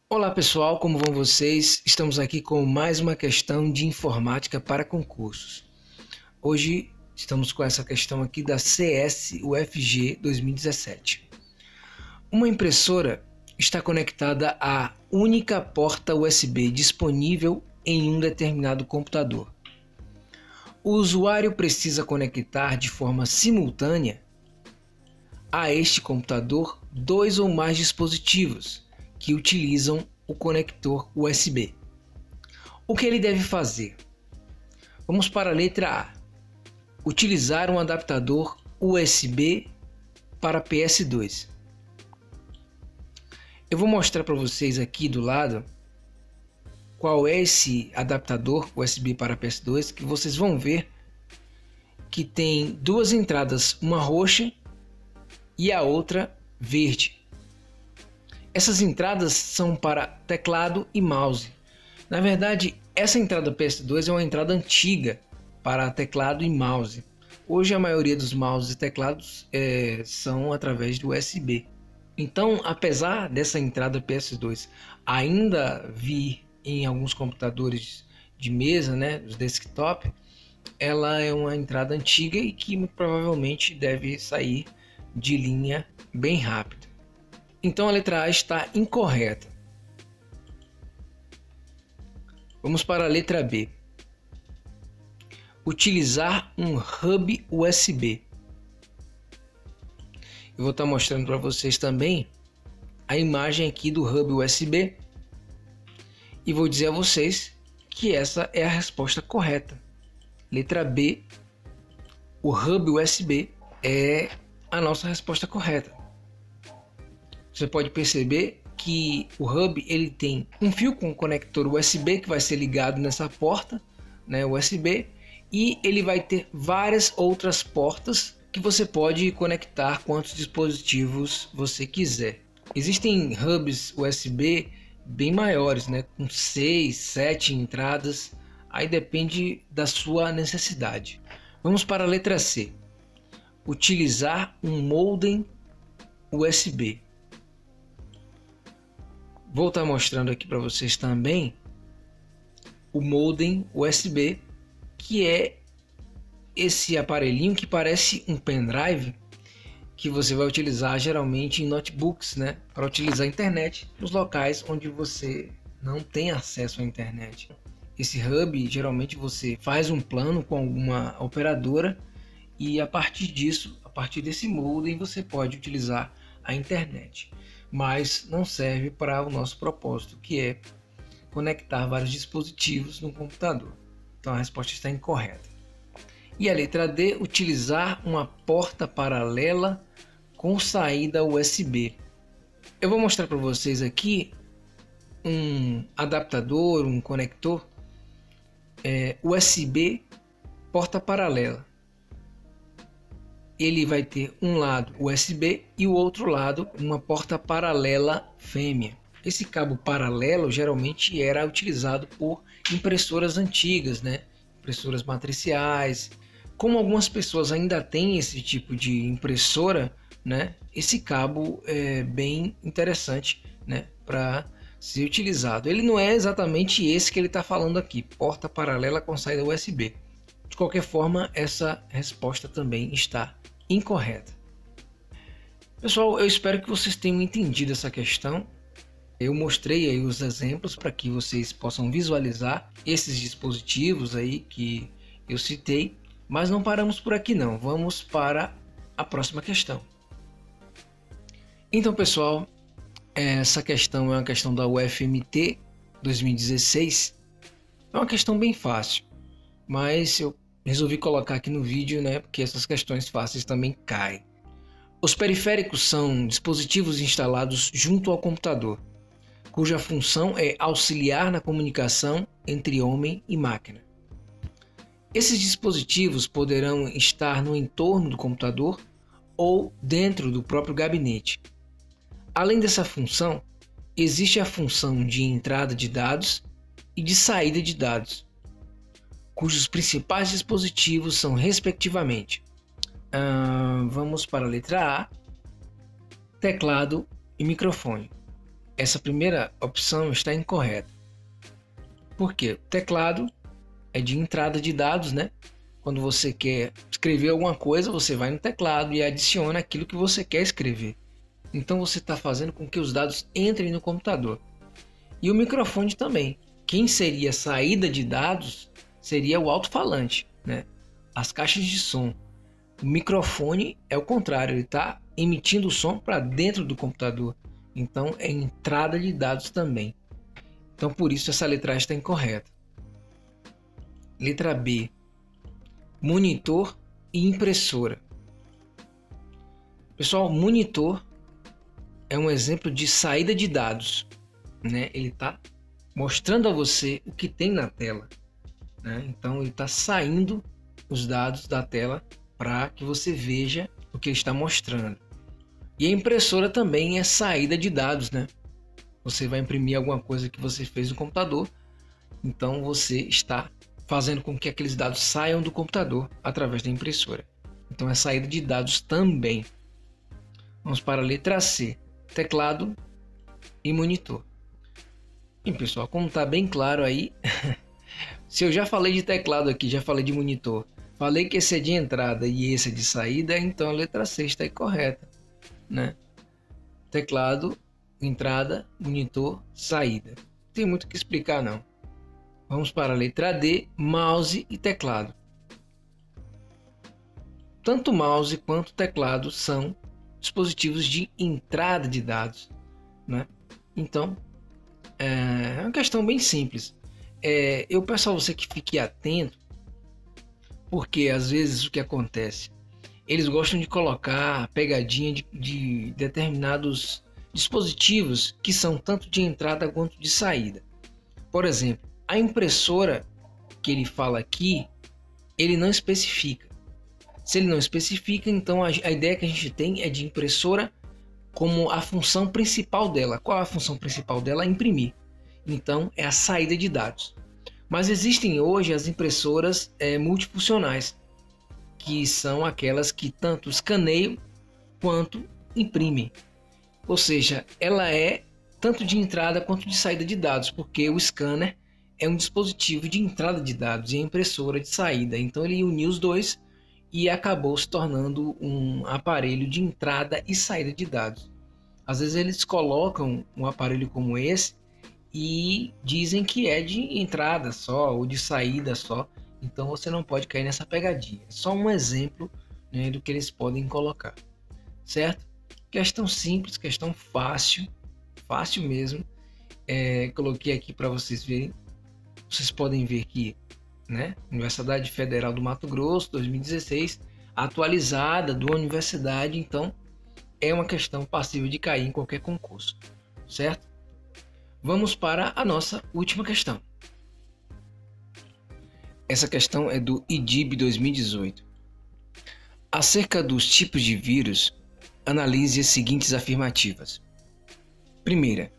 Olá pessoal, como vão vocês? Estamos aqui com mais uma questão de informática para concursos. Hoje estamos com essa questão aqui da CS UFG 2017. Uma impressora está conectada à única porta USB disponível em um determinado computador. O usuário precisa conectar de forma simultânea a este computador dois ou mais dispositivos que utilizam o conector USB. O que ele deve fazer? Vamos para a letra A. Utilizar um adaptador USB para PS2. Eu vou mostrar para vocês aqui do lado qual é esse adaptador USB para PS2, que vocês vão ver que tem duas entradas, uma roxa e a outra verde. Essas entradas são para teclado e mouse. Na verdade, essa entrada PS2 é uma entrada antiga para teclado e mouse. Hoje a maioria dos mouses e teclados são através do USB. Então, apesar dessa entrada PS2 ainda vir em alguns computadores de mesa, né, os desktop, ela é uma entrada antiga e que muito provavelmente deve sair de linha bem rápido. Então a letra A está incorreta. Vamos para a letra B. Utilizar um hub USB. Eu vou estar mostrando para vocês também a imagem aqui do hub USB e vou dizer a vocês que essa é a resposta correta. Letra B, o hub USB é a nossa resposta correta. Você pode perceber que o hub ele tem um fio com conector USB que vai ser ligado nessa porta, né, USB, e ele vai ter várias outras portas que você pode conectar quantos dispositivos você quiser. Existem hubs USB bem maiores, né, com 6, 7 entradas, aí depende da sua necessidade. Vamos para a letra C. Utilizar um modem USB. Vou estar mostrando aqui para vocês também o modem USB, que é esse aparelhinho que parece um pendrive que você vai utilizar geralmente em notebooks, né, para utilizar a internet nos locais onde você não tem acesso à internet. Esse hub, geralmente você faz um plano com alguma operadora e a partir disso, a partir desse modem, você pode utilizar a internet. Mas não serve para o nosso propósito, que é conectar vários dispositivos no computador. Então a resposta está incorreta. E a letra D, utilizar uma porta paralela com saída USB. Eu vou mostrar para vocês aqui um adaptador, um conector USB porta paralela. Ele vai ter um lado USB e o outro lado uma porta paralela fêmea. Esse cabo paralelo geralmente era utilizado por impressoras antigas, né? Impressoras matriciais. Como algumas pessoas ainda têm esse tipo de impressora, né? Esse cabo é bem interessante, né, para ser utilizado. Ele não é exatamente esse que ele está falando aqui, porta paralela com saída USB. De qualquer forma, essa resposta também está incorreta. Pessoal, eu espero que vocês tenham entendido essa questão. Eu mostrei aí os exemplos para que vocês possam visualizar esses dispositivos aí que eu citei, mas não paramos por aqui não. Vamos para a próxima questão. Então, pessoal, essa questão é uma questão da UFMT 2016. É uma questão bem fácil, mas eu resolvi colocar aqui no vídeo, né, porque essas questões fáceis também caem. Os periféricos são dispositivos instalados junto ao computador, cuja função é auxiliar na comunicação entre homem e máquina. Esses dispositivos poderão estar no entorno do computador ou dentro do próprio gabinete. Além dessa função, existe a função de entrada de dados e de saída de dados, cujos principais dispositivos são, respectivamente, vamos para a letra A, teclado e microfone. essa primeira opção está incorreta. Por quê? O teclado é de entrada de dados, né? Quando você quer escrever alguma coisa, você vai no teclado e adiciona aquilo que você quer escrever. Então você está fazendo com que os dados entrem no computador. E o microfone também. Quem seria a saída de dados seria o alto-falante, né? As caixas de som. O microfone é o contrário, ele está emitindo o som para dentro do computador. Então é entrada de dados também. Então por isso essa letragem está incorreta. Letra B. Monitor e impressora. Pessoal, monitor é um exemplo de saída de dados, né? Ele está mostrando a você o que tem na tela, né? Então ele está saindo os dados da tela para que você veja o que ele está mostrando. E a impressora também é saída de dados, né? Você vai imprimir alguma coisa que você fez no computador, então você está fazendo com que aqueles dados saiam do computador através da impressora. Então é saída de dados também. Vamos para a letra C, teclado e monitor. E pessoal, como está bem claro aí, se eu já falei de teclado aqui, já falei de monitor, falei que esse é de entrada e esse é de saída, então a letra C está incorreta, né? Teclado, entrada, monitor, saída. Não tem muito o que explicar não. Vamos para a letra D, mouse e teclado. Tanto mouse quanto teclado são dispositivos de entrada de dados, né? Então, é uma questão bem simples. Eu peço a você que fique atento, porque às vezes o que acontece, eles gostam de colocar pegadinha de determinados dispositivos que são tanto de entrada quanto de saída. Por exemplo, a impressora que ele fala aqui, ele não especifica. Se ele não especifica, então a ideia que a gente tem é de impressora como a função principal dela. Qual é a função principal dela? Imprimir. Então é a saída de dados. Mas existem hoje as impressoras multifuncionais, que são aquelas que tanto escaneiam quanto imprimem. Ou seja, ela é tanto de entrada quanto de saída de dados, porque o scanner é um dispositivo de entrada de dados e a impressora de saída. Então ele uniu os dois e acabou se tornando um aparelho de entrada e saída de dados. Às vezes eles colocam um aparelho como esse e dizem que é de entrada só ou de saída só. Então você não pode cair nessa pegadinha. É só um exemplo, né, do que eles podem colocar, certo? Questão simples, questão fácil, fácil mesmo. Coloquei aqui para vocês verem. Vocês podem ver que, né, Universidade Federal do Mato Grosso, 2016, atualizada da universidade, então é uma questão passível de cair em qualquer concurso, certo? Vamos para a nossa última questão. Essa questão é do IDIB 2018. Acerca dos tipos de vírus, analise as seguintes afirmativas. Primeira,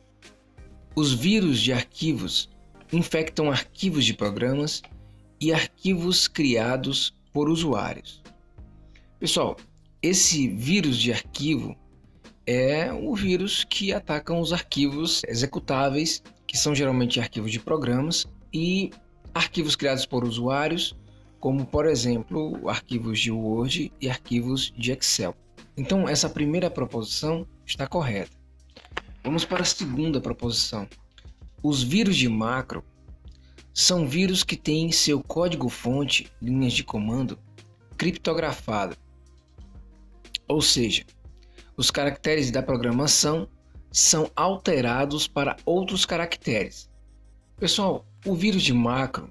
os vírus de arquivos infectam arquivos de programas e arquivos criados por usuários. Pessoal, esse vírus de arquivo é o vírus que atacam os arquivos executáveis, que são geralmente arquivos de programas, e arquivos criados por usuários, como por exemplo arquivos de Word e arquivos de Excel. Então essa primeira proposição está correta. Vamos para a segunda proposição. Os vírus de macro são vírus que têm seu código-fonte, linhas de comando, criptografado. Ou seja, os caracteres da programação são alterados para outros caracteres. Pessoal, o vírus de macro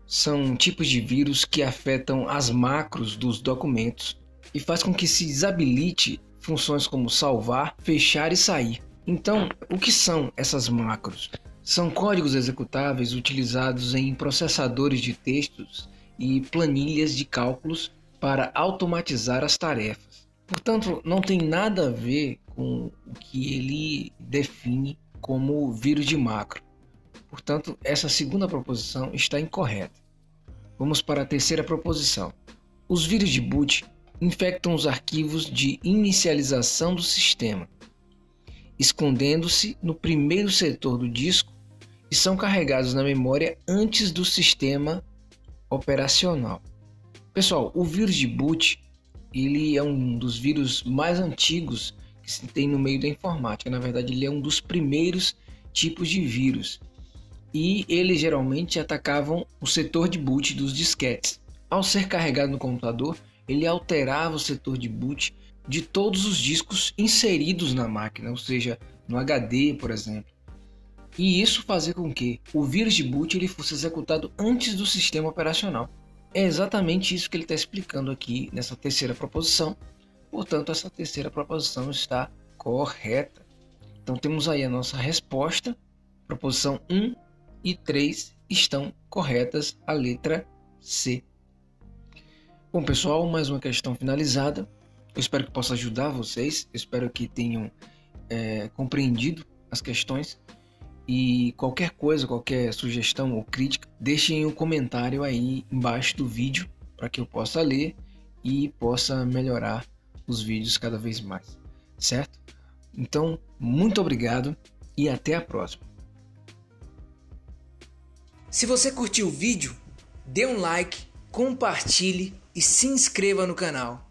são tipos de vírus que afetam as macros dos documentos e faz com que se desabilite funções como salvar, fechar e sair. Então, o que são essas macros? São códigos executáveis utilizados em processadores de textos e planilhas de cálculos para automatizar as tarefas. Portanto, não tem nada a ver com o que ele define como vírus de macro. Portanto, essa segunda proposição está incorreta. Vamos para a terceira proposição. Os vírus de boot infectam os arquivos de inicialização do sistema. escondendo-se no primeiro setor do disco e são carregados na memória antes do sistema operacional. Pessoal, o vírus de boot ele é um dos vírus mais antigos que se tem no meio da informática. Na verdade, ele é um dos primeiros tipos de vírus. E eles geralmente atacavam o setor de boot dos disquetes. Ao ser carregado no computador, ele alterava o setor de boot de todos os discos inseridos na máquina, ou seja, no HD, por exemplo. E isso fazia com que o vírus de boot ele fosse executado antes do sistema operacional. É exatamente isso que ele está explicando aqui nessa terceira proposição. Portanto, essa terceira proposição está correta. Então, temos aí a nossa resposta. Proposição 1 e 3 estão corretas, a letra C. Bom, pessoal, mais uma questão finalizada. Eu espero que possa ajudar vocês. Eu espero que tenham compreendido as questões. E qualquer coisa, qualquer sugestão ou crítica, deixem um comentário aí embaixo do vídeo para que eu possa ler e possa melhorar os vídeos cada vez mais, certo? Então, muito obrigado e até a próxima. Se você curtiu o vídeo, dê um like, compartilhe e se inscreva no canal.